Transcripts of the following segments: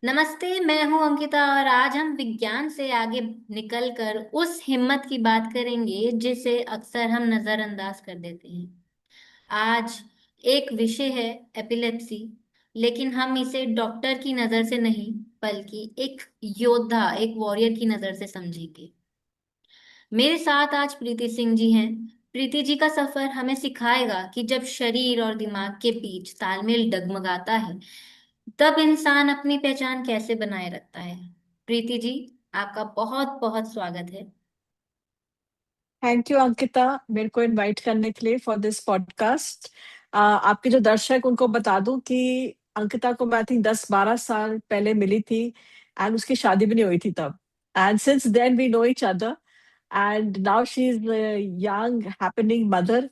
नमस्ते। मैं हूं अंकिता और आज हम विज्ञान से आगे निकलकर उस हिम्मत की बात करेंगे जिसे अक्सर हम नजरअंदाज कर देते हैं। आज एक विषय है एपिलेप्सी, लेकिन हम इसे डॉक्टर की नजर से नहीं बल्कि एक योद्धा, एक वॉरियर की नजर से समझेंगे। मेरे साथ आज प्रीति सिंह जी हैं। प्रीति जी का सफर हमें सिखाएगा कि जब शरीर और दिमाग के बीच तालमेल डगमगाता है, तब इंसान अपनी पहचान कैसे बनाए रखता है। प्रीति जी, आपका बहुत बहुत स्वागत है। थैंक यू अंकिता, मेरे को इनवाइट करने के लिए फॉर दिस पॉडकास्ट। आपके जो दर्शक उनको बता दूं कि अंकिता को मैं आई थिंक 10-12 साल पहले मिली थी एंड उसकी शादी भी नहीं हुई थी तब। And since then we know each other and now she is young happening mother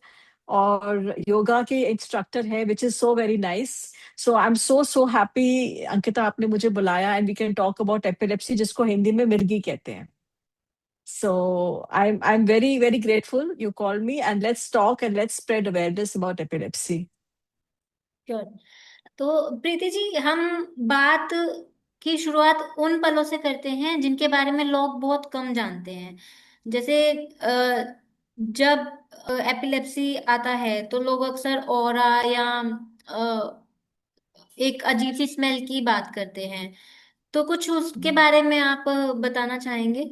और योगा के इंस्ट्रक्टर है which is so very nice. So I am so happy Ankita, आपने मुझे बुलाया and we can talk about epilepsy जिसको हिंदी में मिर्गी कहते हैं। So I'm very grateful you called me and let's talk and let's spread awareness about epilepsy. Sure. तो प्रीति जी, हम बात की शुरुआत उन पलों से करते हैं जिनके बारे में लोग बहुत कम जानते हैं। जैसे जब एपिलेप्सी आता है तो लोग अक्सर ऑरा या एक अजीब सी स्मेल की बात करते हैं। तो कुछ उसके बारे में आप बताना चाहेंगे?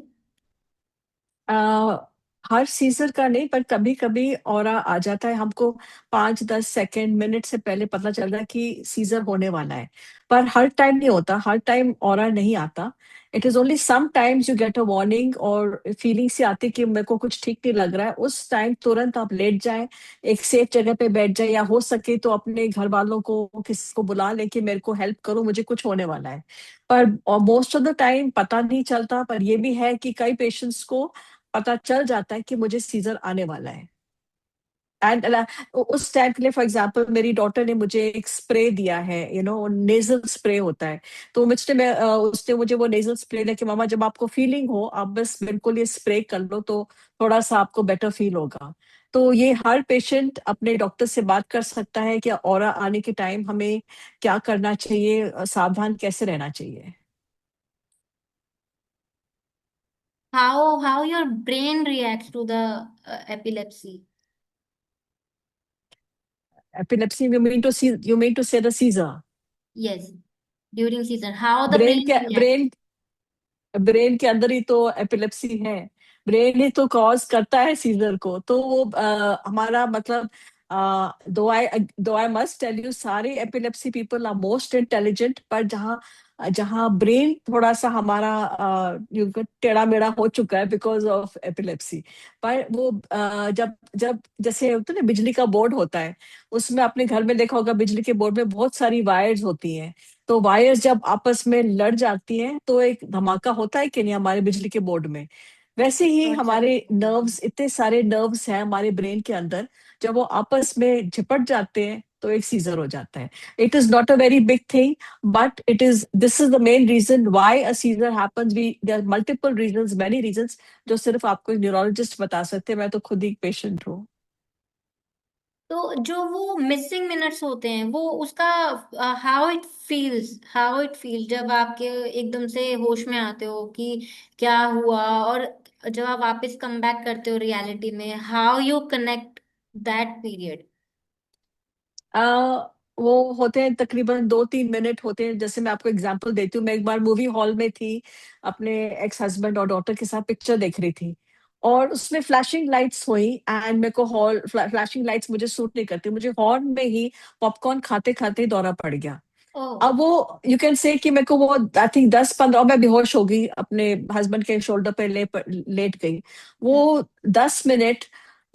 आ, हर सीजन का नहीं पर कभी कभी ऑरा आ जाता है हमको। 5-10 सेकंड मिनट से पहले पता चल रहा है कि सीजर होने वाला है। पर हर टाइम नहीं होता, हर टाइम ऑरा नहीं आता। It is only sometimes you get a warning और फीलिंग से आती कि मेरे को कुछ ठीक नहीं लग रहा है। उस टाइम तुरंत आप लेट जाएं, एक सेफ जगह पे बैठ जाए या हो सके तो अपने घर वालों को किसी को बुला लें कि मेरे को हेल्प करो, मुझे कुछ होने वाला है। पर मोस्ट ऑफ द टाइम पता नहीं चलता। पर ये भी है कि कई पेशेंट्स को पता चल जाता है कि मुझे सीजर आने वाला है। एंड उस टाइम के लिए फॉर एग्जांपल मेरी डॉटर ने मुझे एक स्प्रे दिया है, नेजल स्प्रे होता है। तो उसने मुझे वो नेजल स्प्रे लेके, मामा जब आपको फीलिंग हो आप बस बिल्कुल ये स्प्रे कर लो तो थोड़ा सा आपको बेटर फील होगा। तो ये हर पेशेंट अपने डॉक्टर से बात कर सकता है कि ऑरा आने के टाइम हमें क्या करना चाहिए, सावधान कैसे रहना चाहिए। How your brain reacts to the epilepsy? Epilepsy, you mean to say the seizure. Yes, during season, how the brain brain के reacts. ब्रेन ब्रेन के अंदर ही तो एपिलेप्सी है। ब्रेन ही तो कॉज करता है सीजर को। तो वो हमारा मतलब दो आई मस्ट टेल यू सारे epilepsy people are most intelligent. पर जहाँ जहाँ ब्रेन थोड़ा सा हमारा टेढ़ा मेढ़ा हो चुका है बिकॉज ऑफ एपिलेप्सी। पर वो जब जब जैसे होता है ना, बिजली का बोर्ड होता है, उसमें आपने घर में देखा होगा बिजली के बोर्ड में बहुत सारी वायर्स होती हैं। तो वायर्स जब आपस में लड़ जाती हैं तो एक धमाका होता है कि नहीं हमारे बिजली के बोर्ड में। वैसे ही बहुत हमारे ज्यादा। नर्व्स, इतने सारे नर्व्स हैं हमारे ब्रेन के अंदर, जब वो आपस में झपट जाते हैं तो एक सीजर हो जाता है। It is not a very big thing but it is this is the main reason why a seizure happens. We there are multiple reasons, many reasons जो सिर्फ आपको एक न्यूरोलॉजिस्ट बता सकते हैं। मैं तो खुद ही एक पेशेंट हूँ। तो जो वो मिसिंग मिनट्स होते हैं, वो उसका हाउ इट फील्स जब आपके एकदम से होश में आते हो कि क्या हुआ, और जब आप वापस कम बैक करते हो रियलिटी में, how you connect that period. आ, वो होते हैं तकरीबन 2-3 मिनट होते हैं। जैसे मैं आपको एग्जांपल देती हूँ, मैं एक बार मूवी हॉल में थी, अपने एक्स हस्बैंड और डॉटर के साथ पिक्चर देख रही थी और उसमें फ्लैशिंग लाइट्स हुई एंड मेरे को हॉल फ्लैशिंग लाइट्स मुझे सूट नहीं करती। मुझे हॉल में ही पॉपकॉर्न खाते खाते दौरा पड़ गया। ओ। अब वो यू कैन से कि मेरे को वो आई थिंक 10-15, और मैं बेहोश हो गई, अपने हस्बैंड के शोल्डर पे लेट गई। वो 10 मिनट,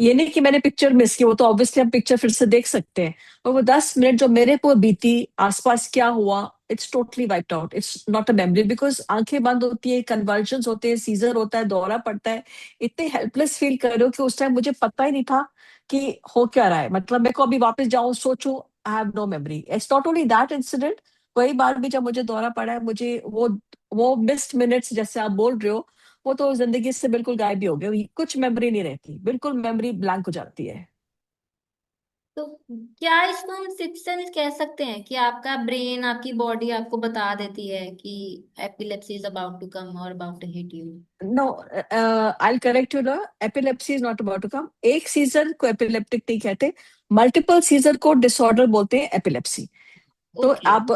ये नहीं कि मैंने पिक्चर मिस की, वो तो ऑब्वियसली हम पिक्चर फिर से देख सकते हैं। पर वो 10 मिनट जो मेरे को बीती, आसपास क्या हुआ, it's totally wiped out. It's not a memory because आंखें बंद होती है, कन्वर्जन होते हैं, सीजर होता है, दौरा पड़ता है। इतने हेल्पलेस फील कर रहे हो कि उस टाइम मुझे पता ही नहीं था कि हो क्या रहा है। मतलब मेरे को अभी वापस जाऊं सोचूं, I have no memory. It's not only that incident, कई बार भी जब मुझे दौरा पड़ा है मुझे वो मिस्ड मिनट्स जैसे आप बोल रहे हो, वो तो जिंदगी से बिल्कुल गायब ही हो गए। कुछ मेमोरी नहीं रहती, बिल्कुल मेमोरी ब्लैंक हो जाती है। तो क्या इसको हम सिक्स सेंस कह सकते हैं कि आपका ब्रेन, आपकी बॉडी आपको बता देती है कि epilepsy is about to come और about to hit you? No, I correct you ना, epilepsy is not about to come. एक सीजर को एपिलेप्टिक नहीं कहते, मल्टीपल सीजर को डिसऑर्डर बोलते हैं एपिलेप्सी। तो ओके। आप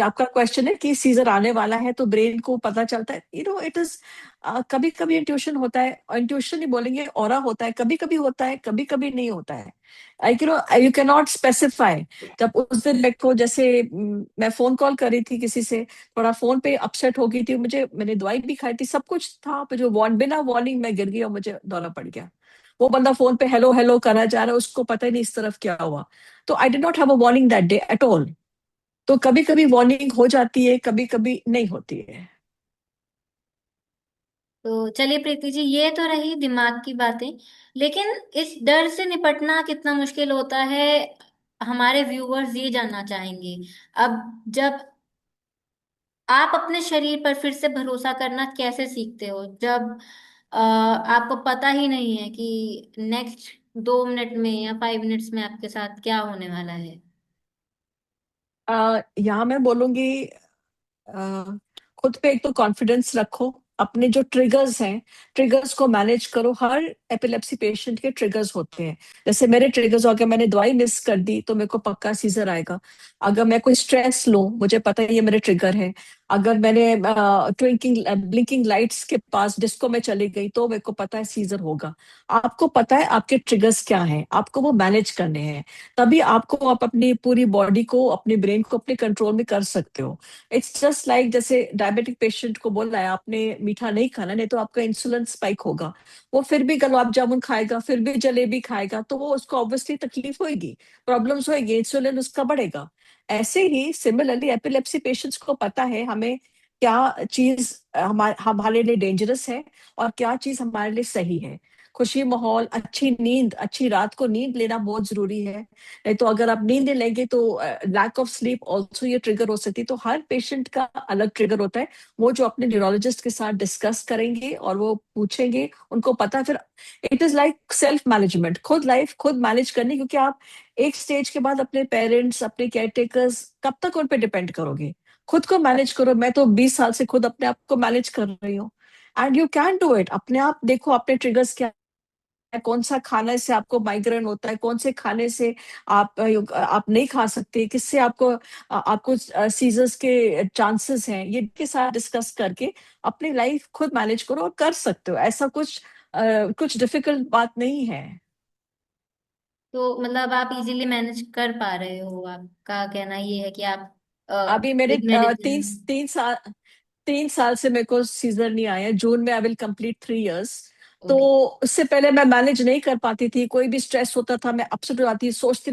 आपका क्वेश्चन है कि सीजर आने वाला है तो ब्रेन को पता चलता है, इट इज कभी कभी इंट्यूशन होता है, इंट्यूशन ही बोलेंगे, ऑरा होता है, कभी कभी होता है, कभी कभी नहीं होता है। आई यू कैन नॉट स्पेसिफाई। जब उस दिन मेरे को जैसे मैं फोन कॉल कर रही थी किसी से, थोड़ा फोन पे अपसेट हो गई थी, मैंने दवाई भी खाई थी, सब कुछ था, पर जो बिना वार्निंग मैं गिर गई और मुझे दौरा पड़ गया। वो बंदा फोन पे हेलो हेलो करा जा रहा है, उसको पता ही नहीं इस तरफ क्या हुआ। तो I did not have a warning that day at all. तो कभी कभी वार्निंग हो जाती है, कभी कभी नहीं होती है। तो चलिए प्रीति जी, ये तो रही दिमाग की बातें, लेकिन इस डर से निपटना कितना मुश्किल होता है, हमारे व्यूअर्स ये जानना चाहेंगे। अब जब आप अपने शरीर पर फिर से भरोसा करना कैसे सीखते हो, जब आपको पता ही नहीं है कि नेक्स्ट 2 मिनट में या 5 मिनट्स में आपके साथ क्या होने वाला है? यहाँ मैं बोलूंगी, अ, खुद पे एक तो कॉन्फिडेंस रखो, अपने जो ट्रिगर्स हैं, ट्रिगर्स को मैनेज करो। हर एपिलेप्सी पेशेंट के ट्रिगर्स होते हैं। जैसे मेरे ट्रिगर्स, अगर मैंने दवाई मिस कर दी तो मेरे को पक्का सीजर आएगा। अगर मैं कोई स्ट्रेस लूं, मुझे पता है ये मेरे ट्रिगर है। अगर मैंने ट्विंकिंग ब्लिंकिंग लाइट्स के पास डिस्को में चली गई तो मेरे को पता है सीजर होगा। आपको पता है आपके ट्रिगर्स क्या हैं, आपको वो मैनेज करने हैं। तभी आप अपनी पूरी बॉडी को, अपने ब्रेन को अपने कंट्रोल में कर सकते हो। इट्स जस्ट लाइक, जैसे डायबिटिक पेशेंट को बोल रहा है आपने मीठा नहीं खाना, नहीं तो आपका इंसुलिन स्पाइक होगा। वो फिर भी गुलाब जामुन खाएगा, फिर भी जलेबी खाएगा, तो वो उसको ऑब्वियसली तकलीफ होगी, प्रॉब्लम्स होगी, इंसुलिन उसका बढ़ेगा। ऐसे ही सिमिलरली एपिलेप्सी पेशेंट्स को पता है हमें क्या चीज हमारे हमारे लिए डेंजरस है और क्या चीज हमारे लिए सही है। खुशी माहौल, अच्छी नींद, अच्छी रात को नींद लेना बहुत जरूरी है। नहीं तो अगर आप नींद नहीं लेंगे तो लैक ऑफ स्लीप ऑल्सो ये ट्रिगर हो सकती है। तो हर पेशेंट का अलग ट्रिगर होता है, वो जो अपने न्यूरोलॉजिस्ट के साथ डिस्कस करेंगे और वो पूछेंगे, उनको पता है फिर। It is like self management, खुद लाइफ खुद मैनेज करनी, क्योंकि आप एक स्टेज के बाद अपने पेरेंट्स, अपने केयर टेकर्स कब तक उन पे डिपेंड करोगे। खुद को मैनेज करो। मैं तो 20 साल से खुद अपने आप को मैनेज कर रही हूँ, and you can do it. अपने आप देखो अपने ट्रिगर्स क्या है, कौन सा खाने से आपको माइग्रेन होता है, कौन से खाने से आप नहीं खा सकते, किससे आपको सीजर्स के चांसेस हैं, ये के साथ डिस्कस करके अपनी लाइफ खुद मैनेज करो और कर सकते हो। ऐसा कुछ डिफिकल्ट बात नहीं है। तो मतलब आप इजीली मैनेज कर पा रहे हो, आपका कहना ये है कि आप अभी मेरे विद तीन मेडिसिन? 3 साल 3 साल से मेरे को सीजर नहीं आया। जून में आई विल कंप्लीट 3 इयर्स। तो ओके। उससे पहले मैं मैनेज नहीं कर पाती थी, कोई भी स्ट्रेस होता था मैं अपसेट हो जाती, सोचती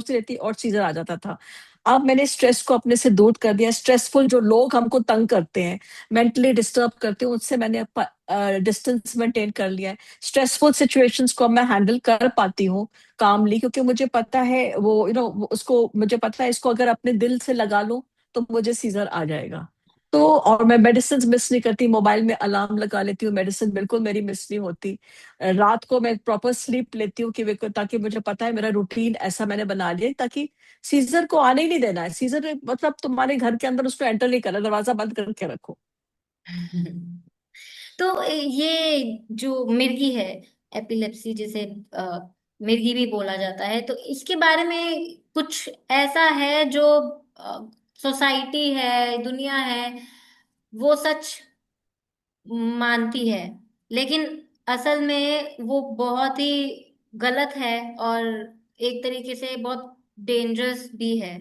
रहती और सीजर आ जाता था। अब मैंने स्ट्रेस को अपने से दूर कर दिया। स्ट्रेसफुल जो लोग हमको तंग करते हैं, मेंटली डिस्टर्ब करते हैं, उससे मैंने डिस्टेंस मेंटेन कर लिया है। स्ट्रेसफुल सिचुएशंस को अब मैं हैंडल कर पाती हूँ कामली, क्योंकि मुझे पता है वो उसको मुझे पता है इसको अगर अपने दिल से लगा लूं तो मुझे सीजर आ जाएगा। तो और मैं मेडिसिन मिस नहीं करती, मोबाइल में अलार्म लगा लेती हूँ, मेडिसिन बिल्कुल मेरी मिस नहीं होती। रात को मैं प्रॉपर स्लीप लेती हूँ ताकि मुझे पता है मेरा रूटीन ऐसा मैंने बना लिया है, ताकि सीजर को आने ही नहीं देना है। सीजर मतलब तुम्हारे घर के अंदर उसको एंटर नहीं करना, दरवाजा बंद करके रखो। तो ये जो मिर्गी है, एपिलेप्सी जिसे मिर्गी भी बोला जाता है, तो इसके बारे में कुछ ऐसा है जो सोसाइटी है, दुनिया है, वो सच मानती है, लेकिन असल में वो बहुत ही गलत है और एक तरीके से बहुत डेंजरस भी है?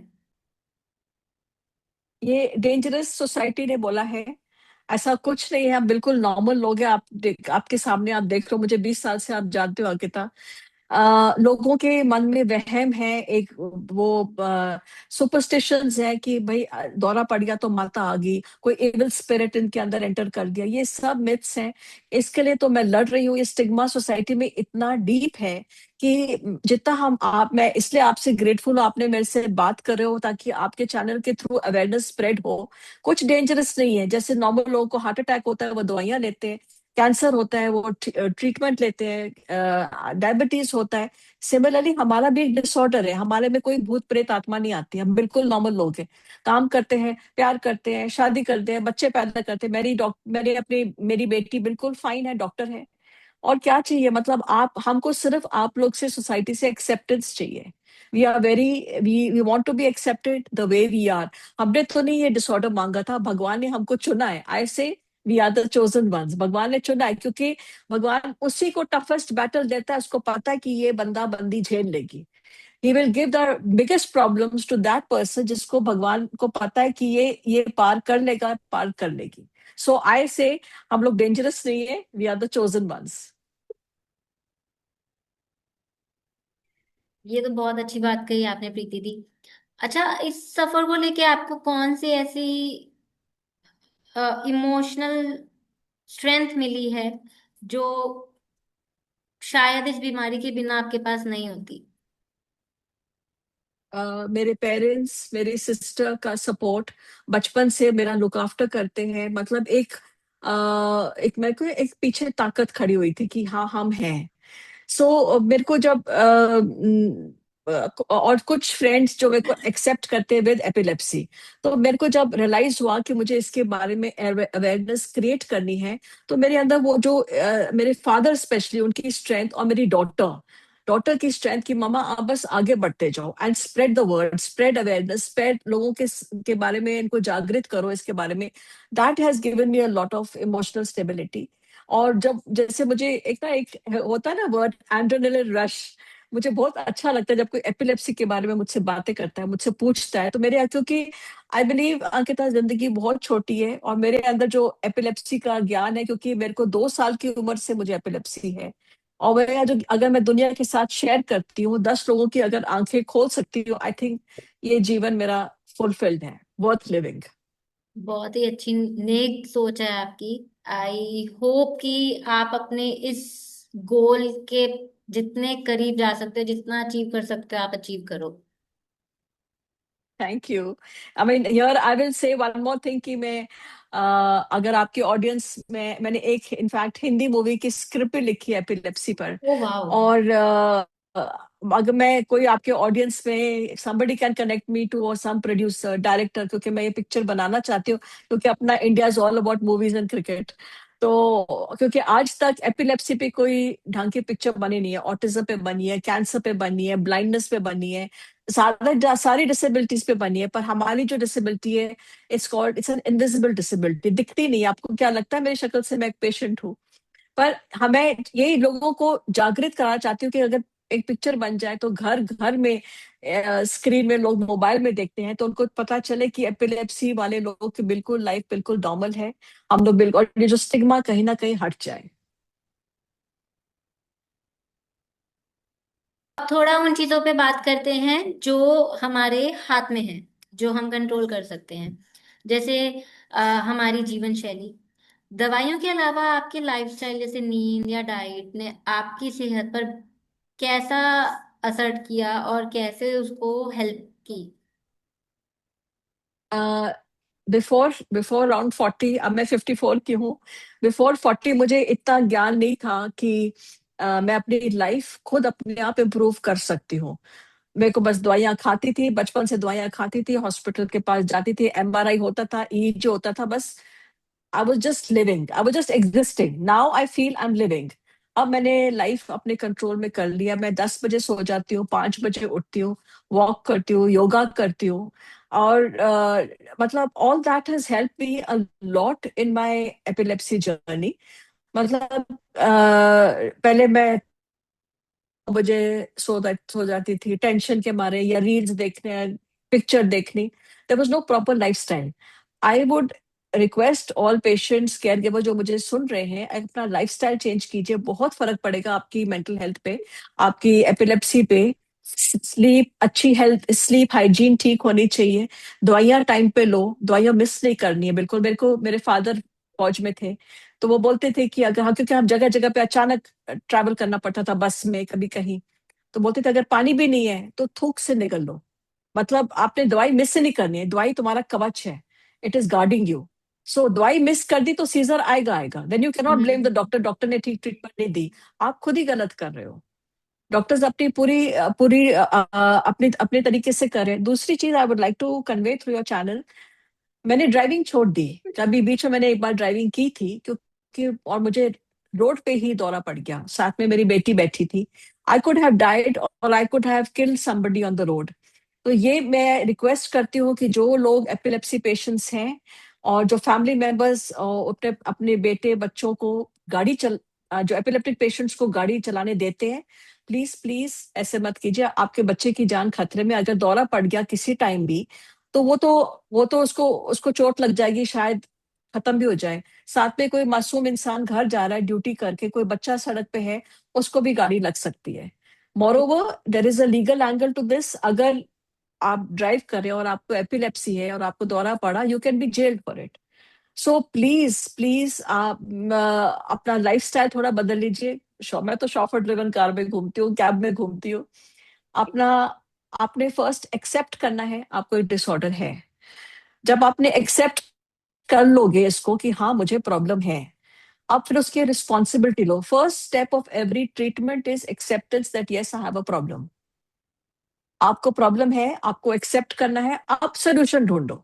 ये डेंजरस सोसाइटी ने बोला है, ऐसा कुछ नहीं है। हम बिल्कुल नॉर्मल लोग हैं। आपके सामने आप देख रहे हो मुझे, 20 साल से आप जानते हो अंकिता। लोगों के मन में वहम है, एक वो सुपरस्टिशंस है कि भाई दौरा पड़ गया तो माता आ गई, कोई एविल स्पिरिट इनके अंदर एंटर कर दिया। ये सब मिथ्स हैं। इसके लिए तो मैं लड़ रही हूँ। ये स्टिग्मा सोसाइटी में इतना डीप है कि जितना हम आप मैं इसलिए आपसे ग्रेटफुल हूँ, आपने मेरे से बात कर रहे हो ताकि आपके चैनल के थ्रू अवेयरनेस स्प्रेड हो। कुछ डेंजरस नहीं है। जैसे नॉर्मल लोगों को हार्ट अटैक होता है वो दवाइयां लेते हैं, कैंसर होता है वो ट्रीटमेंट लेते हैं, डायबिटीज होता है। सिमिलरली हमारा भी एक डिसऑर्डर है, हमारे में कोई भूत प्रेत आत्मा नहीं आती, हम बिल्कुल नॉर्मल लोग हैं। काम करते हैं, प्यार करते हैं, शादी करते हैं, बच्चे पैदा करते हैं। मेरी बेटी बिल्कुल फाइन है, डॉक्टर है। और क्या चाहिए, मतलब आप हमको सिर्फ आप लोग से, सोसाइटी से एक्सेप्टेंस चाहिए। We are very we want to be accepted the way we are. हमने तो नहीं ये डिसऑर्डर मांगा था, भगवान ने हमको चुना है। I say we are the chosen ones, भगवान ने चुना है, क्योंकि भगवान उसी को टफेस्ट बैटल देता है, उसको पता है कि ये बंदा बंदी झेल लेगी। He will give the biggest problems to that person, जिसको भगवान को पता है कि ये पार कर लेगा, पार कर लेगी। सो आई से हम लोग डेंजरस नहीं है, we are the chosen ones. ये तो बहुत अच्छी बात कही आपने प्रीति दी। अच्छा, इस सफर को लेके आपको कौन सी ऐसी इमोशनल स्ट्रेंथ मिली है जो शायद इस बीमारी के बिना आपके पास नहीं होती? मेरे पेरेंट्स, मेरी सिस्टर का सपोर्ट, बचपन से मेरा लुक आफ्टर करते हैं। मतलब एक मेरे को एक पीछे ताकत खड़ी हुई थी कि हाँ हम हैं। सो मेरे को जब और कुछ फ्रेंड्स जो मेरे को एक्सेप्ट करते विद एपिलेप्सी, तो मेरे को जब रियलाइज हुआ कि मुझे इसके बारे में अवेयरनेस क्रिएट करनी है, तो मेरे अंदर वो जो मेरे फादर स्पेशली उनकी स्ट्रेंथ, और मेरी डॉटर डॉटर की स्ट्रेंथ, की मम्मा आप बस आगे बढ़ते जाओ and spread the word, spread awareness, spread लोगों के बारे में, इनको जागृत करो इसके बारे में। That has given me a lot of emotional stability. और जब जैसे मुझे एक होता है ना वर्ड, एड्रेनलिन रश, मुझे बहुत अच्छा लगता है जब कोई एपिलेप्सी के बारे में मुझसे बातें करता है, मुझसे पूछता है। तो मेरे, क्योंकि आई बिलीव अंकिता जिंदगी बहुत छोटी है, और मेरे अंदर जो एपिलेप्सी का ज्ञान है, क्योंकि मेरे को 2 साल की उम्र से मुझे एपिलेप्सी है, और मैं जो अगर मैं दुनिया के साथ शेयर करती हूँ, 10 लोगों की अगर आंखें खोल सकती हूँ, आई थिंक ये जीवन मेरा फुलफिल्ड है, वर्थ लिविंग। बहुत ही अच्छी नेक सोच है आपकी। आई होप कि आप अपने इस गोल के जितने करीब जा सकते हो, जितना अचीव कर सकते हो, आप अचीव करो। Thank you. I mean here I will say one more thing कि मैं अगर आपके ऑडियंस में, मैंने एक इनफैक्ट हिंदी मूवी की स्क्रिप्ट भी लिखी है एपिलेप्सी पर। ओ वाह। और अगर मैं कोई आपके ऑडियंस में somebody can connect me to और सम प्रोड्यूसर डायरेक्टर, क्योंकि मैं ये पिक्चर बनाना चाहती हूँ, क्योंकि अपना India is all about movies and cricket. तो क्योंकि आज तक एपिलेप्सी पे कोई ढंग की पिक्चर बनी नहीं है, ऑटिज्म पे बनी है, कैंसर पे बनी है, ब्लाइंडनेस पे बनी है, सारी डिसेबिलिटीज पे बनी है, पर हमारी जो डिसेबिलिटी है, इट्स एन इनविजिबल डिसेबिलिटी, दिखती नहीं है। आपको क्या लगता है मेरी शक्ल से मैं एक पेशेंट हूँ? पर हमें यही लोगों को जागृत कराना चाहती हूँ कि अगर एक पिक्चर बन जाए, तो घर घर में स्क्रीन में लोग मोबाइल में देखते हैं, तो उनको पता चले कि एपिलेप्सी वाले लोगों की बिल्कुल लाइफ बिल्कुल नॉर्मल है। हम लोग बिल्कुल, और ये जो स्टिग्मा कहीं ना कहीं हट जाए। अब थोड़ा उन चीजों पे बात करते हैं जो हमारे हाथ में है, जो हम कंट्रोल कर सकते हैं। जैसे हमारी जीवन शैली। दवाइयों के अलावा आपके लाइफस्टाइल जैसे नींद या डाइट ने आपकी सेहत पर कैसा असर किया और कैसे उसको हेल्प की? बिफोर बिफोर अराउंड 40, अब मैं 54 की हूँ। बिफोर 40 मुझे इतना ज्ञान नहीं था कि मैं अपनी लाइफ खुद अपने आप इम्प्रूव कर सकती हूँ। मेरे को बस दवाइयाँ खाती थी, बचपन से दवाइयाँ खाती थी, हॉस्पिटल के पास जाती थी, एमआरआई होता था, ईईजी होता था, बस I was just living, I was just existing. Now I feel I am living. अब मैंने लाइफ अपने कंट्रोल में कर लिया। मैं 10 बजे सो जाती हूँ, 5 बजे उठती हूँ, वॉक करती हूँ, योगा करती हूँ। और मतलब all that has help me a lot in my epilepsy journey. मतलब पहले मैं 9 बजे सो जाती थी, टेंशन के मारे, या रील्स देखने, पिक्चर देखनी। There was no proper lifestyle. I would request all patients, caregiver जो मुझे सुन रहे हैं, अपना लाइफस्टाइल चेंज कीजिए, बहुत फर्क पड़ेगा आपकी मेंटल हेल्थ पे, आपकी एपिलेप्सी पे। स्लीप, अच्छी हेल्थ, स्लीप हाइजीन ठीक होनी चाहिए। दवाइयाँ टाइम पे लो, दवाइयाँ मिस नहीं करनी है बिल्कुल। मेरे को, मेरे फादर फौज में थे, तो वो बोलते थे कि अगर, हाँ, क्योंकि हम जगह जगह पे अचानक ट्रैवल करना पड़ता था, बस में कभी कहीं, तो बोलते थे अगर पानी भी नहीं है तो थूक से निकल लो। मतलब आपने दवाई मिस से नहीं करनी है, दवाई तुम्हारा कवच है, it is guarding you. So दवाई मिस कर दी तो सीजर आएगा आएगा, then you can not blame the hmm. Doctor, doctor ने ठीक ट्रीटमेंट नहीं दी, आप खुद ही गलत कर रहे हो। डॉक्टर्स अपनी पूरी अपनी अपने तरीके से करें। दूसरी चीज I would like to convey through your channel, मैंने ड्राइविंग छोड़ दी। कभी बीच में मैंने एक बार ड्राइविंग की थी, क्योंकि और मुझे रोड पे ही दौरा पड़ गया, साथ में मेरी बेटी बैठी थी। आई कुड हैव डाइड और I could have killed somebody on the road. तो ये मैं रिक्वेस्ट करती हूँ कि जो लोग एपिलेप्सी पेशेंट्स हैं और जो फैमिली मेंबर्स अपने अपने बेटे बच्चों को गाड़ी चल जो एपिलेप्टिक पेशेंट्स को गाड़ी चलाने देते हैं, प्लीज प्लीज ऐसे मत कीजिए। आपके बच्चे की जान खतरे में, अगर दौरा पड़ गया किसी टाइम भी, तो वो तो उसको उसको चोट लग जाएगी, शायद खत्म भी हो जाए। साथ में कोई मासूम इंसान घर जा रहा है ड्यूटी करके, कोई बच्चा सड़क पे है, उसको भी गाड़ी लग सकती है। Moreover there is a legal angle to this. अगर आप ड्राइव कर रहे हो और आपको एपिलेप्सी है और आपको दौरा पड़ा, you can be gelled for it. So please please आप अपना लाइफस्टाइल थोड़ा बदल लीजिए। मैं तो शॉफर ड्रिवन कार में घूमती हूँ, कैब में घूमती हूँ। अपना आपने फर्स्ट एक्सेप्ट करना है आपको एक डिसऑर्डर है। जब आपने एक्सेप्ट कर लोगे इसको कि हाँ मुझे प्रॉब्लम है, अब फिर उसकी responsibility low. First step of every treatment is acceptance that yes I have a problem. आपको प्रॉब्लम है, आपको एक्सेप्ट करना है, आप सोल्यूशन ढूंढो।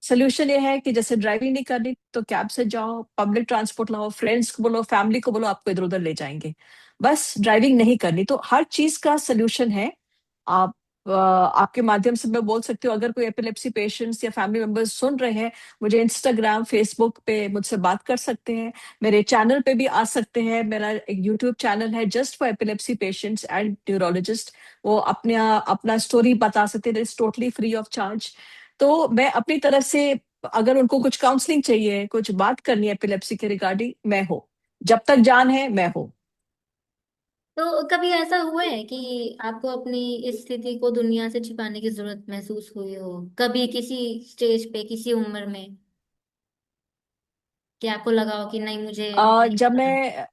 सोल्यूशन ये है कि जैसे ड्राइविंग नहीं करनी तो कैब से जाओ, पब्लिक ट्रांसपोर्ट लाओ, फ्रेंड्स को बोलो, फैमिली को बोलो, आपको इधर उधर ले जाएंगे। बस ड्राइविंग नहीं करनी, तो हर चीज का सोल्यूशन है। आप आपके माध्यम से मैं बोल सकती हूँ, अगर कोई एपिलेप्सी पेशेंट्स या फैमिली मेंबर्स सुन रहे हैं, मुझे इंस्टाग्राम फेसबुक पे मुझसे बात कर सकते हैं, मेरे चैनल पे भी आ सकते हैं। मेरा एक यूट्यूब चैनल है just for epilepsy patients and neurologist. वो अपने अपना स्टोरी बता सकते हैं, it's totally free of charge. तो मैं अपनी तरफ से, अगर उनको कुछ काउंसलिंग चाहिए, कुछ बात करनी है एपिलेप्सी के रिगार्डिंग, मैं हूँ। जब तक जान है मैं हूँ। तो कभी ऐसा हुआ है कि आपको अपनी इस स्थिति को दुनिया से छिपाने की जरूरत महसूस हुई हो, कभी किसी स्टेज पे, किसी उम्र में, कि आपको लगा हो कि नहीं, मुझे नहीं जब पता? मैं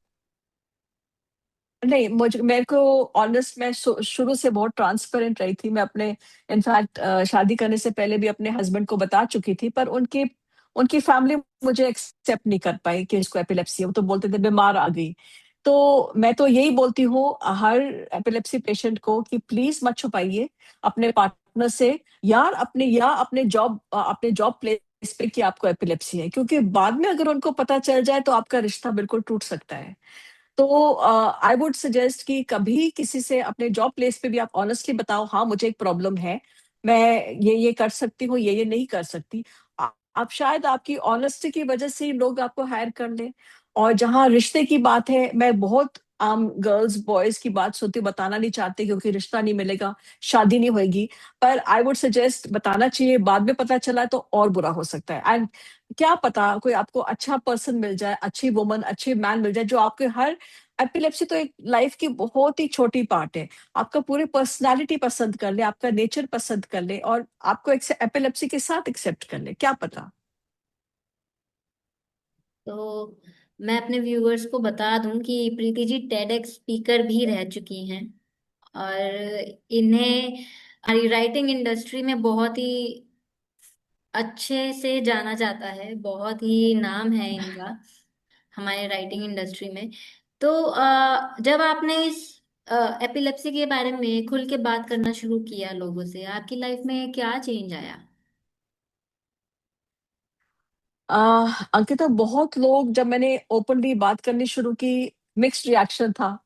नहीं, मुझे मेरे को ऑनेस्ट, मैं शुरू से बहुत ट्रांसपेरेंट रही थी। मैं अपने इनफैक्ट शादी करने से पहले भी अपने हस्बैंड को बता चुकी थी, पर उनकी उनकी फैमिली मुझे एक्सेप्ट नहीं कर पाई कि इसको एपिलेप्सी है। वो तो बोलते थे बीमार आ गई। तो मैं तो यही बोलती हूँ हर एपिलेप्सी पेशेंट को कि प्लीज मत छुपाइए अपने पार्टनर से, अपने जॉब प्लेस पे कि आपको एपिलेप्सी है, क्योंकि बाद में अगर उनको पता चल जाए तो आपका रिश्ता बिल्कुल टूट सकता है। तो आई वुड सजेस्ट कि कभी किसी से अपने जॉब प्लेस पे भी आप ऑनेस्टली बताओ, हाँ मुझे एक प्रॉब्लम है, मैं ये कर सकती हूँ, ये नहीं कर सकती। आप शायद आपकी ऑनेस्टी की वजह से ही लोग आपको हायर कर लें। और जहाँ रिश्ते की बात है, मैं बहुत आम गर्ल्स बॉयज की बात सुनती हूँ, बताना नहीं चाहते क्योंकि रिश्ता नहीं मिलेगा, शादी नहीं होगी। पर आई वुड सजेस्ट बताना चाहिए, बाद में पता चला तो और बुरा हो सकता है। एंड क्या पता कोई आपको अच्छा पर्सन मिल जाए, अच्छी वुमन, अच्छी मैन मिल जाए जो आपके हर, एपिलेप्सी तो एक लाइफ की बहुत ही छोटी पार्ट है, आपका पूरी पर्सनालिटी पसंद कर ले, आपका नेचर पसंद कर ले और आपको एपिलेप्सी के साथ एक्सेप्ट कर ले, क्या पता। तो मैं अपने व्यूअर्स को बता दूं कि प्रीति जी टेडेक्स स्पीकर भी रह चुकी हैं, और इन्हें राइटिंग इंडस्ट्री में बहुत ही अच्छे से जाना जाता है, बहुत ही नाम है इनका हमारे राइटिंग इंडस्ट्री में। तो जब आपने इस एपिलेप्सी के बारे में खुल के बात करना शुरू किया लोगों से, आपकी लाइफ में क्या चेंज आया? अंकिता, बहुत लोग, जब मैंने ओपनली बात करनी शुरू की, मिक्स्ड रिएक्शन था।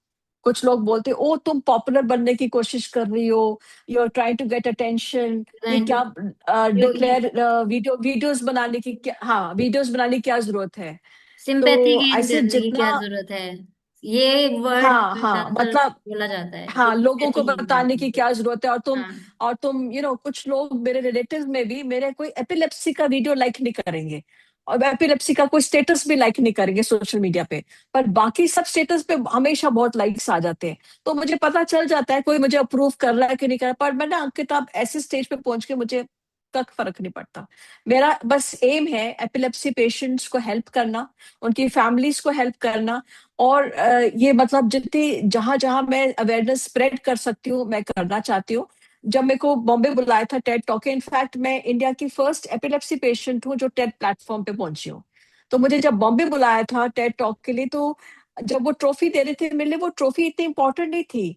कुछ लोग बोलते ओ तुम पॉपुलर बनने की कोशिश कर रही हो, you are trying to get attention, ये ट्राइंग टू क्या यू डिक्लेयर वीडियोस बनाने की क्या जरूरत है। सिंपैथी तो गेन ऐसे करने की क्या जितना, जरूरत है? ये वर्ड हाँ हाँ ज्यादातर मतलब, बोला जाता है कि हाँ लोगों को सिंपैथी गेन बताने करने की की। क्या जरूरत है। हाँ। और तुम कुछ लोग मेरे रिलेटिव में भी मेरे कोई एपिलेप्सी का वीडियो लाइक नहीं करेंगे, और एपिलेप्सी का कोई स्टेटस भी लाइक नहीं करेंगे सोशल मीडिया पे, पर बाकी सब स्टेटस पे हमेशा बहुत लाइक्स आ जाते हैं। तो मुझे पता चल जाता है कोई मुझे अप्रूव कर रहा है कि नहीं कर रहा। पर मैं ना किताब ऐसे स्टेज पे पहुंच के मुझे तक फर्क नहीं पड़ता। मेरा बस एम है एपिलेप्सी पेशेंट्स को हेल्प करना, उनकी फैमिलीज को हेल्प करना। और ये मतलब जितनी, जहां जहां मैं अवेयरनेस स्प्रेड कर सकती हूँ मैं करना चाहती हूँ। जब मेरे को बॉम्बे बुलाया था टेड टॉक के, इनफैक्ट मैं इंडिया की फर्स्ट एपिलेप्सी पेशेंट हूँ जो टेड प्लेटफॉर्म पे पहुंची हूँ। तो मुझे जब बॉम्बे बुलाया था टेड टॉक के लिए, तो जब वो ट्रॉफी दे रहे थे मेरे लिए, वो ट्रॉफी इतनी इंपॉर्टेंट नहीं थी।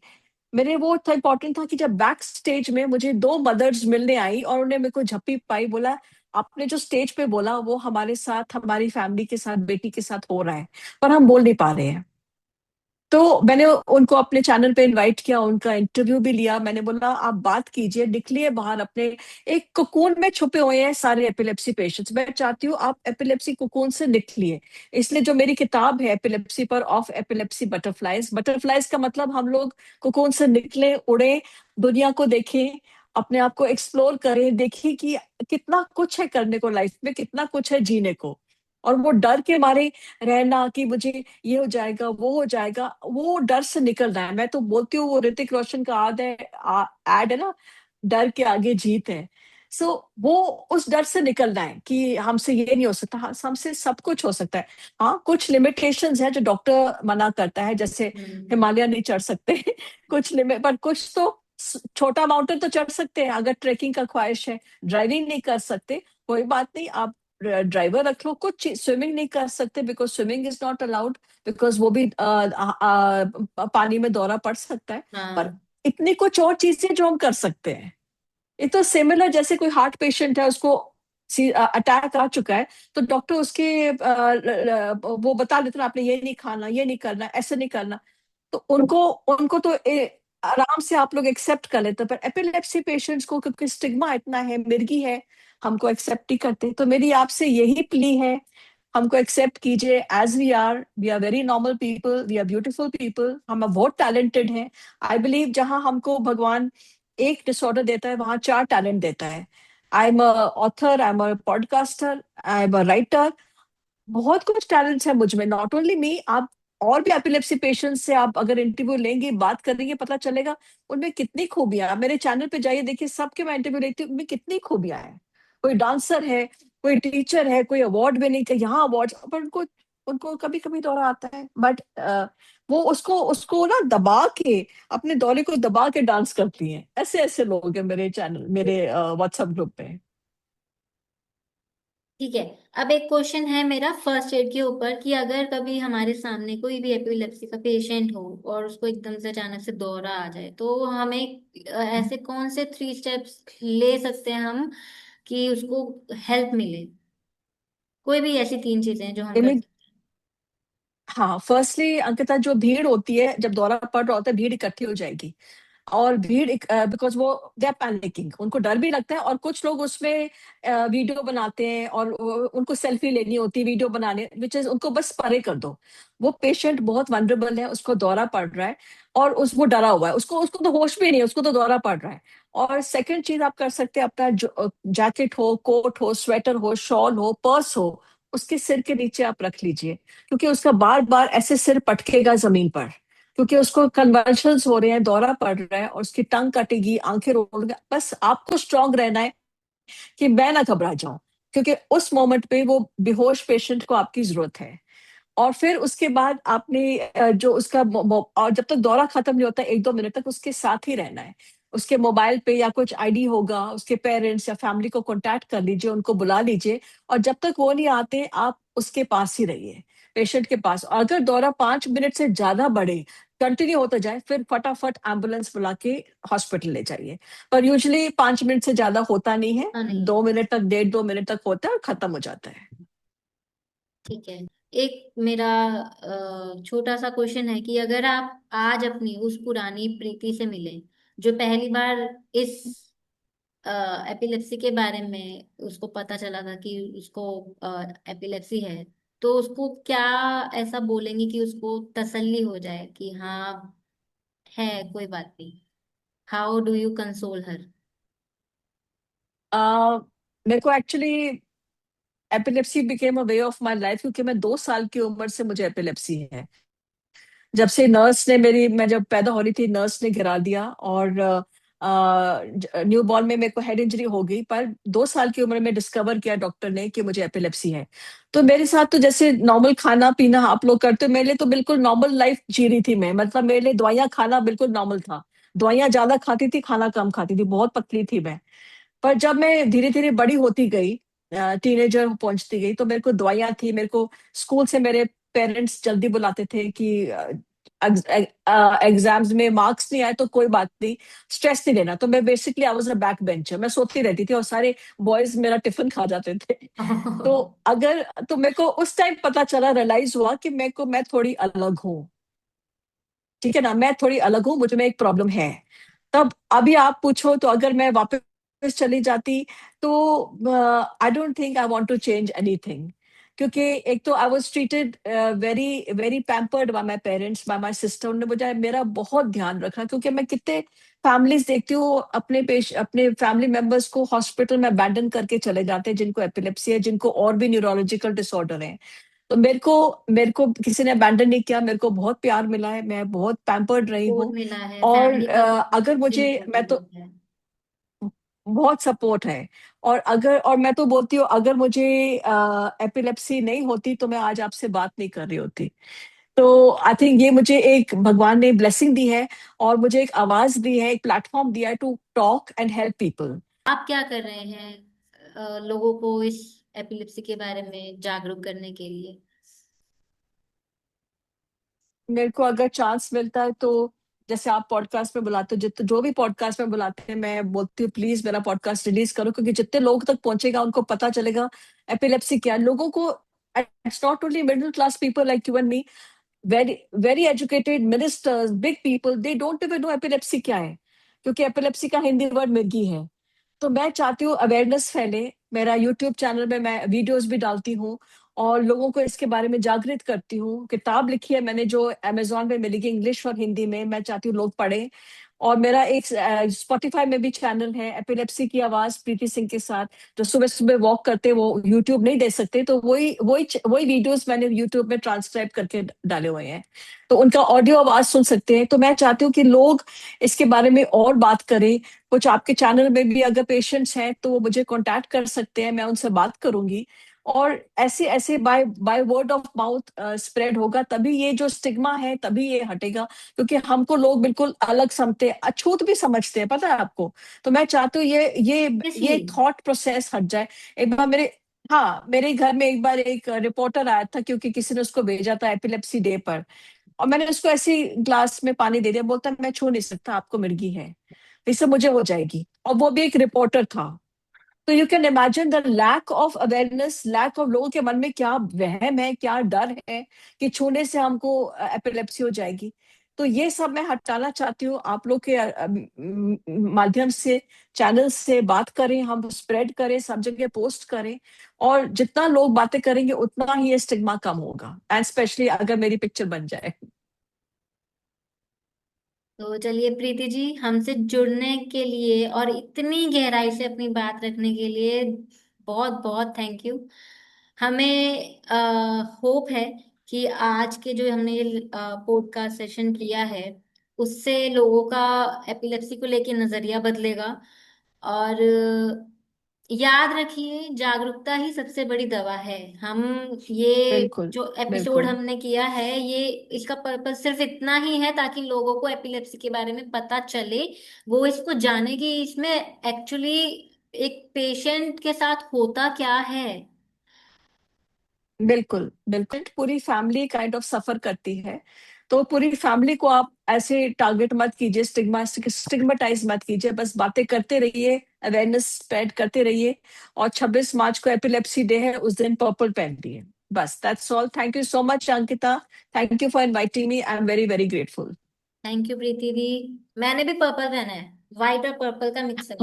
मेरे वो था इंपॉर्टेंट था कि जब बैक स्टेज में मुझे दो मदर्स मिलने आई और उन्होंने मेरे को झप्पी पाई, बोला आपने जो स्टेज पे बोला वो हमारे साथ, हमारी फैमिली के साथ, बेटी के साथ हो रहा है, पर हम बोल नहीं पा रहे हैं। तो मैंने उनको अपने चैनल पे इनवाइट किया, उनका इंटरव्यू भी लिया। मैंने बोला आप बात कीजिए, निकलिए बाहर अपने, एक कोकून में छुपे हुए हैं सारे एपिलेप्सी पेशेंट्स, मैं चाहती हूँ आप एपिलेप्सी कोकून से निकलिए। इसलिए जो मेरी किताब है एपिलेप्सी पर, ऑफ एपिलेप्सी बटरफ्लाइज, बटरफ्लाइज का मतलब हम लोग कोकून से निकले, उड़े, दुनिया को देखें, अपने आप को एक्सप्लोर करें, देखिए कि कितना कुछ है करने को लाइफ में, कितना कुछ है जीने को। और वो डर के मारे रहना कि मुझे ये हो जाएगा वो हो जाएगा, वो डर से निकलना है। मैं तो बोलती हूँ वो ऋतिक रोशन का एड है ना, डर के आगे जीत है। सो वो उस डर से निकलना है कि हमसे ये नहीं हो सकता, हाँ हमसे सब कुछ हो सकता है। हाँ कुछ लिमिटेशंस है जो डॉक्टर मना करता है, जैसे हम्म। हिमालय नहीं चढ़ सकते कुछ लिमिट, पर कुछ तो छोटा माउंटेन तो चढ़ सकते हैं अगर ट्रेकिंग का ख्वाहिश है। ड्राइविंग नहीं कर सकते, कोई बात नहीं, आप ड्राइवर रख लो। कुछ स्विमिंग नहीं कर सकते because swimming is not allowed, because वो भी पानी में दौरा पड़ सकता है। पर हाँ। इतनी कुछ और चीजें जो हम कर सकते हैं। ये तो सिमिलर जैसे कोई हार्ट पेशेंट है, उसको अटैक आ चुका है, तो डॉक्टर उसके वो बता देते हैं आपने ये नहीं खाना, ये नहीं करना, ऐसे नहीं करना। तो उनको उनको तो आराम से आप लोग एक्सेप्ट कर लेते हैं, पर एपिलेप्सी पेशेंट्स को क्योंकि स्टिग्मा इतना है, मिर्गी है, हमको एक्सेप्ट नहीं करते। तो मेरी आपसे यही प्ली है, हमको एक्सेप्ट कीजिए as we are very normal people, we are beautiful people, हम बहुत टैलेंटेड हैं। आई बिलीव जहां हमको भगवान एक डिसऑर्डर देता है वहां चार टैलेंट देता है। I am a author, I am a podcaster, I am a writer, बहुत कुछ टैलेंट्स है मुझ में, नॉट ओनली मी। आप और भी एपिलेप्सी पेशेंट से आप अगर इंटरव्यू लेंगे, बात करेंगे, पता चलेगा उनमें कितनी खूबियां हैं। मेरे चैनल पे जाइए, देखिए सबके मैं इंटरव्यू लेती हूँ, उनमें कितनी खूबियां हैं। कोई डांसर है, कोई टीचर है, कोई अवार्ड विनिंग का, यहाँ अवार्ड, पर उनको उनको कभी कभी दौरा आता है, बट वो उसको उसको ना दबा के, अपने दौरे को दबा के डांस करती हैं। ऐसे ऐसे लोग हैं मेरे चैनल, मेरे व्हाट्सएप ग्रुप पे। ठीक है। अब एक क्वेश्चन है मेरा फर्स्ट एड के ऊपर कि अगर कभी हमारे सामने कोई भी एपिलेप्सी का पेशेंट हो और उसको एकदम से अचानक से दौरा आ जाए, तो हमें ऐसे कौन से 3 स्टेप्स ले सकते हैं हम कि उसको हेल्प मिले? कोई भी ऐसी 3 चीजें हैं जो हम कर सकते हाँ, फर्स्टली अंकिता, जो भीड़ होती है जब दौरा पड़ रहा होता है, भीड़ इकट्ठी हो जाएगी। और भीड़, बिकॉज वो दे आर पैनिकिंग, उनको डर भी लगता है, और कुछ लोग उसमें वीडियो बनाते हैं और उनको सेल्फी लेनी होती है वीडियो बनाने, विच इज उनको बस परे कर दो। वो पेशेंट बहुत वनरेबल है, उसको दौरा पड़ रहा है, और उस वो डरा हुआ है, उसको उसको तो होश भी नहीं है, उसको तो दौरा पड़ रहा है। और सेकंड चीज आप कर सकते हैं, अपना जैकेट हो, कोट हो, स्वेटर हो, शॉल हो, पर्स हो, उसके सिर के नीचे आप रख लीजिए, क्योंकि उसका बार बार ऐसे सिर पटकेगा जमीन पर, क्योंकि उसको कन्वर्शंस हो रहे हैं, दौरा पड़ रहा है, और उसकी टंग कटेगी, आंखें रोड, बस आपको स्ट्रांग रहना है कि मैं ना घबरा जाऊं, क्योंकि उस मोमेंट पे वो बेहोश पेशेंट को आपकी जरूरत है। और फिर उसके बाद आपने जो उसका और जब तक दौरा खत्म नहीं होता, 1-2 मिनट तक उसके साथ ही रहना है। उसके मोबाइल पे या कुछ आईडी होगा, उसके पेरेंट्स या फैमिली को कांटेक्ट कर लीजिए, उनको बुला लीजिए, और जब तक वो नहीं आते आप उसके पास ही रहिए, पेशेंट के पास। और अगर दौरा 5 मिनट से ज्यादा बढ़े, कंटिन्यू होता जाए, फिर फटाफट एम्बुलेंस बुला के हॉस्पिटल ले जाइए। पर यूजली 5 मिनट से ज्यादा होता नहीं है, हैं? हाँ, नहीं। 2 मिनट तक, 1.5-2 मिनट तक होता है और खत्म हो जाता है। ठीक है। एक मेरा छोटा सा क्वेश्चन है कि अगर आप आज अपनी उस पुरानी प्रीति से मिले जो पहली बार इस एपिलेप्सी के बारे में उसको पता चला था कि उसको एपिलेप्सी है, तो उसको क्या ऐसा बोलेंगे कि उसको तसल्ली हो जाए कि हाँ, है, कोई बात नहीं? हाउ डू यू कंसोल हर? मेरे को actually epilepsy became a way of my life, क्योंकि मैं 2 साल की उम्र से मुझे एपिलेप्सी है। जब से नर्स ने मेरी, मैं जब पैदा हो रही थी, नर्स ने गिरा दिया, और न्यू बॉर्न में मेरे को हेड इंजरी हो गई, पर 2 साल की उम्र में डिस्कवर किया डॉक्टर ने कि मुझे एपिलेप्सी है। तो मेरे साथ तो जैसे नॉर्मल खाना पीना आप लोग करते हो, मेरे लिए तो बिल्कुल नॉर्मल लाइफ जी रही थी मैं, मतलब मेरे लिए दवाइयाँ खाना बिल्कुल नॉर्मल था। दवाइयां ज्यादा खाती थी, खाना कम खाती थी, बहुत पतली थी मैं। पर जब मैं धीरे धीरे बड़ी होती गई, टीनेजर पहुंचती गई, तो मेरे को दवाइयां थी, मेरे को स्कूल से मेरे पेरेंट्स जल्दी बुलाते थे कि एग्जाम्स में मार्क्स नहीं आए तो कोई बात नहीं, स्ट्रेस नहीं लेना। तो मैं basically I was a back bencher, मैं सोती रहती थी और सारे बॉयज मेरा टिफिन खा जाते थे। तो अगर, तो मेरे को उस टाइम पता चला, रियलाइज हुआ कि मेरे को, मैं थोड़ी अलग हूँ, ठीक है ना, मैं थोड़ी अलग हूँ, मुझे में एक प्रॉब्लम है। तब अभी आप पूछो तो अगर मैं वापस चली जाती, तो I don't think I want to change anything. क्योंकि एक तो I was treated very very pampered by my parents, by my sister. उन्होंने मुझे, मेरा बहुत ध्यान रखा, क्योंकि मैं कितने फैमिलीज देखती हूँ, अपने फैमिली मेंबर्स को हॉस्पिटल में अबैंडन करके चले जाते हैं, जिनको एपिलेप्सी है, जिनको और भी न्यूरोलॉजिकल डिसऑर्डर है। तो मेरे को किसी ने अबैंडन नहीं किया, मेरे को बहुत प्यार मिला है, मैं बहुत पैम्पर्ड रही सपोर्ट हूँ। मिला है, और फैमिली का बहुत अगर मुझे, मैं तो, इम्पोर्टेंट है। बहुत सपोर्ट है। और मैं तो बोलती हूँ, अगर मुझे एपिलेप्सी नहीं होती तो मैं आज आपसे बात नहीं कर रही होती। तो आई थिंक ये मुझे एक भगवान ने ब्लेसिंग दी है, और मुझे एक आवाज दी है, एक प्लेटफॉर्म दिया है to talk and help people. आप क्या कर रहे हैं लोगों को इस एपिलिप्सी के बारे में जागरूक करने के लिए? मेरे को अगर चांस मिलता है तो, जैसे आप पॉडकास्ट में बुलाते हो, जो भी पॉडकास्ट में बुलाते हैं, मैं बोलती हूँ प्लीज मेरा पॉडकास्ट रिलीज करो, क्योंकि जितने लोग तक पहुंचेगा उनको पता चलेगा एपिलेप्सी क्या है। लोगों को, it's not only middle class people like you and me, very very educated ministers, big people, they don't even know epilepsy क्या है, क्योंकि एपिलेप्सी का हिंदी वर्ड मिर्गी है। तो मैं चाहती हूँ अवेयरनेस फैले। मेरा यूट्यूब चैनल में मैं वीडियोस भी डालती हूँ, और लोगों को इसके बारे में जागृत करती हूँ। किताब लिखी है मैंने जो अमेजोन पे मिलेगी, इंग्लिश और हिंदी में, मैं चाहती हूँ लोग पढ़ें। और मेरा एक स्पॉटिफाई में भी चैनल है, एपिलेप्सी की आवाज प्रीति सिंह के साथ। जो सुबह सुबह वॉक करते हैं, वो यूट्यूब नहीं दे सकते, तो वही वही वही वीडियोस मैंने यूट्यूब में ट्रांसक्राइब करके डाले हुए हैं, तो उनका ऑडियो आवाज सुन सकते हैं। तो मैं चाहती हूँ कि लोग इसके बारे में और बात करें। कुछ आपके चैनल में भी अगर पेशेंट्स हैं तो वो मुझे कांटेक्ट कर सकते हैं, मैं उनसे बात करूंगी। और ऐसे ऐसे by by word of mouth spread होगा, तभी ये जो स्टिग्मा है तभी ये हटेगा। क्योंकि हमको लोग बिल्कुल अलग समझते हैं, अछूत भी समझते हैं, पता है आपको। तो मैं चाहती हूँ सीरियसली? ये थॉट प्रोसेस हट जाए। एक बार मेरे, हाँ, मेरे घर में एक बार एक रिपोर्टर आया था, क्योंकि किसी ने उसको भेजा था एपिलेप्सी डे पर। और मैंने उसको ऐसे ही ग्लास में पानी दे दिया, बोलता मैं छू नहीं सकता, आपको मिर्गी है, इससे मुझे हो जाएगी, और वो भी एक रिपोर्टर था। तो you can imagine the lack of awareness, lack of, लोगों के मन में क्या वहम है, क्या डर है कि छूने से हमको एपिलेप्सी हो जाएगी। तो ये सब मैं हटाना चाहती हूँ। आप लोग के माध्यम से, चैनल से बात करें, हम स्प्रेड करें, सब जगह पोस्ट करें। और जितना लोग बातें करेंगे उतना ही ये स्टिग्मा कम होगा, एंड स्पेशली अगर मेरी पिक्चर बन जाए। तो चलिए प्रीति जी, हमसे जुड़ने के लिए और इतनी गहराई से अपनी बात रखने के लिए बहुत बहुत थैंक यू। हमें होप है कि आज के जो हमने ये पॉडकास्ट सेशन किया है, उससे लोगों का एपिलेप्सी को लेके नजरिया बदलेगा। और याद रखिए, जागरूकता ही सबसे बड़ी दवा है। हम ये बिल्कुल, जो एपिसोड बिल्कुल, हमने किया है, ये इसका पर्पस सिर्फ इतना ही है ताकि लोगों को एपिलेप्सी के बारे में पता चले, वो इसको जाने कि इसमें एक्चुअली एक पेशेंट के साथ होता क्या है। बिल्कुल, बिल्कुल, पूरी फैमिली काइंड ऑफ सफर करती है। तो पूरी फैमिली को आप ऐसे टारगेट मत कीजिए, स्टिग्मेटाइज मत कीजिए, बस बातें करते रहिए, अवेयरनेस स्प्रेड करते रहिए। और 26 मार्च को एपिलेप्सी डे है, उस दिन पर्पल पहनिए। बस, that's all. Thank you so much Ankita, thank you for inviting me, I am very very grateful. Thank you Preeti di. मैंने भी पर्पल पहना है, व्हाइट और पर्पल का मिक्स है।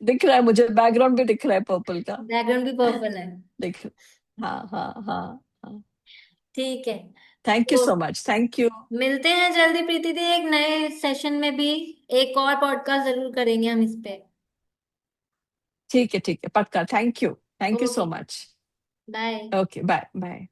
दिख रहा है मुझे, बैकग्राउंड भी दिख रहा है पर्पल का। बैकग्राउंड भी पर्पल है। दिख, हाँ, हाँ, हाँ, हाँ। ठीक है। थैंक यू तो सो मच, थैंक यू। मिलते हैं जल्दी प्रीति दी, एक नए सेशन में भी। एक और पॉडकास्ट जरूर करेंगे हम इस पे। ठीक है, ठीक है, पक्का, thank you, thank you okay. So much. Bye. Okay, bye bye.